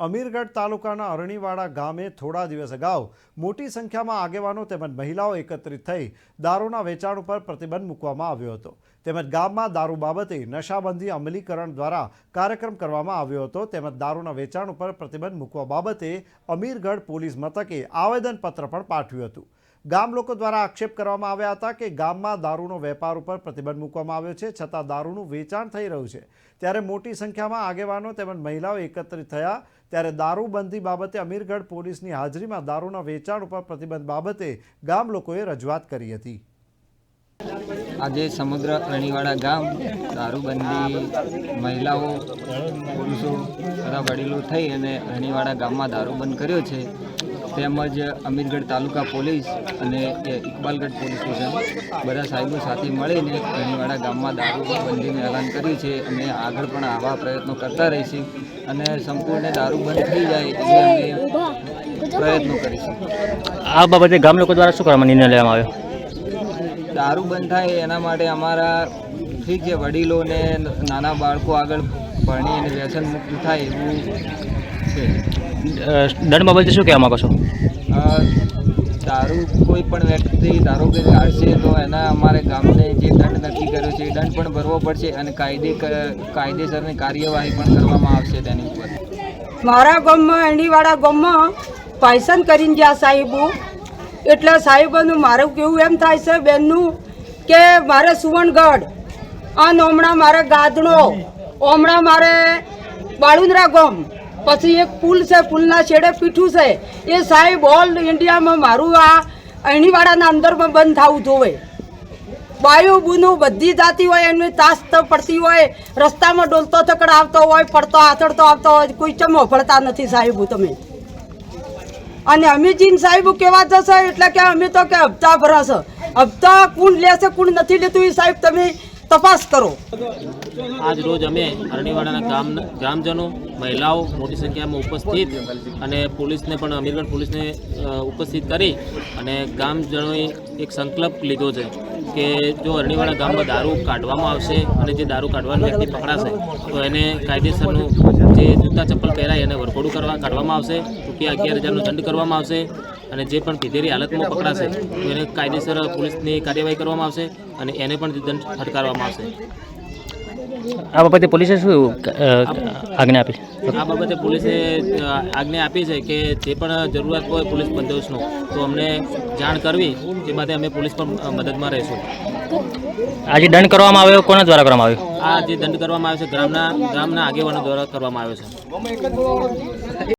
અમીરગઢ તાલુકાના અરણીવાડા ગામે થોડા દિવસ અગાઉ મોટી સંખ્યામાં આગેવાનો તેમજ મહિલાઓ એકત્રિત થઈ દારૂના વેચાણ ઉપર પ્રતિબંધ મૂકવામાં આવ્યો હતો તેમજ ગામમાં દારૂ બાબતે નશાબંધી અમલીકરણ દ્વારા કાર્યક્રમ કરવામાં આવ્યો હતો તેમજ દારૂના વેચાણ ઉપર પ્રતિબંધ મૂકવા બાબતે અમીરગઢ પોલીસ મથકે આવેદનપત્ર પણ પાઠવ્યું હતું। ગામ લોકો દ્વારા આક્ષેપ કરવામાં આવ્યા હતા કે ગામમાં દારૂનો વેપાર ઉપર પ્રતિબંધ મૂકવામાં આવ્યો છે છતાં દારૂનું વેચાણ થઈ રહ્યું છે ત્યારે મોટી સંખ્યામાં આગેવાનો તેમજ મહિલાઓ એકત્રિત થયા ત્યારે દારૂબંધી બાબતે અમીરગઢ પોલીસની હાજરીમાં દારૂના વેચાણ ઉપર પ્રતિબંધ બાબતે ગામ લોકોએ રજૂઆત કરી હતી। આજે સમગ્ર અરણીવાડા ગામ દારૂબંધી મહિલાઓ પુરુષો તથા વડીલો થઈ અને અરણીવાડા ગામમાં દારૂબંધ કર્યો છે તેમજ અમીરગઢ તાલુકા પોલીસ અને ઇકબાલગઢ પોલીસ સ્ટેશન બધા સાહેબો સાથે મળીને અરણીવાડા ગામમાં દારૂબંધીનું એલાન કર્યું છે અને આગળ પણ આવા પ્રયત્નો કરતા રહીશું અને સંપૂર્ણ દારૂ બંધ થઈ જાય એ અમે પ્રયત્નો કરીશું। આ બાબતે ગામ લોકો દ્વારા શું કરવામાં નિર્ણય લેવામાં આવ્યો? દારૂ બંધ થાય એના માટે અમારા ઠીક છે વડીલોને નાના બાળકો આગળ ભણી અને વ્યસન મુક્ત થાય એવું છે। દંડ બાબતે શું કહેવા માગો છો? દારૂ કોઈ પણ વ્યક્તિ દારૂ કે કાઢશે તો એના અમારે ગામને જે દંડ નક્કી કર્યો છે એ દંડ પણ ભરવો પડશે અને કાયદેસરની કાર્યવાહી પણ કરવામાં આવશે તેની ઉપર। મારા ગામમાં અરણીવાડા ગામમાં પાયસન કરીને ગયા સાહેબો એટલે સાહેબોનું મારું કેવું એમ થાય છે બેનનું કે મારે સુવર્ણગઢ અને હમણાં મારે ગાદણો હમણાં મારે બાળુંદરા ગામ પછી એક પુલ છે પુલના છેડે પીઠું છે એ સાહેબ ઓલ ઇન્ડિયામાં મારું આ અરણીવાડાના અંદરમાં બંધ થવું જોવે। બાયું બુનું બધી જાતી હોય એની તાસ તો પડતી હોય રસ્તામાં ડોલતો તકડ આવતો હોય પડતો આથડતો આવતો હોય કોઈ ચમો ફળતા નથી સાહેબો તમે। અને અમીજીન સાહેબ કેવા જશે એટલે કે અમે તો કે હપ્તા ભરાશે હપ્તા કોણ લેશે કોણ નથી લેતું એ સાહેબ તમે તપાસ કરો। આજ રોજ અમે અરણીવાડાના ગ્રામજનો મહિલાઓ મોટી સંખ્યામાં ઉપસ્થિત અને પોલીસને પણ અમીરગઢ પોલીસને ઉપસ્થિત કરી અને ગામજનોએ એક સંકલ્પ લીધો છે કે જો અરણીવાડા ગામમાં દારૂ કાઢવામાં આવશે અને જે દારૂ કાઢવાનો વ્યક્તિ પકડાશે તો એને કાયદેસરનું જે જૂતા ચપ્પલ પહેરાય એને વરઘોડું કાઢવામાં આવશે રૂપિયા 11,000નો દંડ કરવામાં આવશે અને જે પણ પીધેલી હાલતમાં પકડાશે તો એને કાયદેસર પોલીસની કાર્યવાહી કરવામાં આવશે અને એને પણ દંડ ફટકારવામાં આવશે। આ બાબતે પોલીસે શું આજ્ઞા આપી? આ બાબતે પોલીસે આજ્ઞા આપી છે કે જે પણ જરૂરિયાત હોય પોલીસ બંદોબસ્તનો તો અમને જાણ કરવી તે માટે અમે પોલીસ પણ મદદમાં રહીશું। આજે દંડ કરવામાં આવ્યો કોના દ્વારા કરવામાં આવ્યો? આ જે દંડ કરવામાં આવ્યો છે ગામના આગેવાનો દ્વારા કરવામાં આવ્યો છે।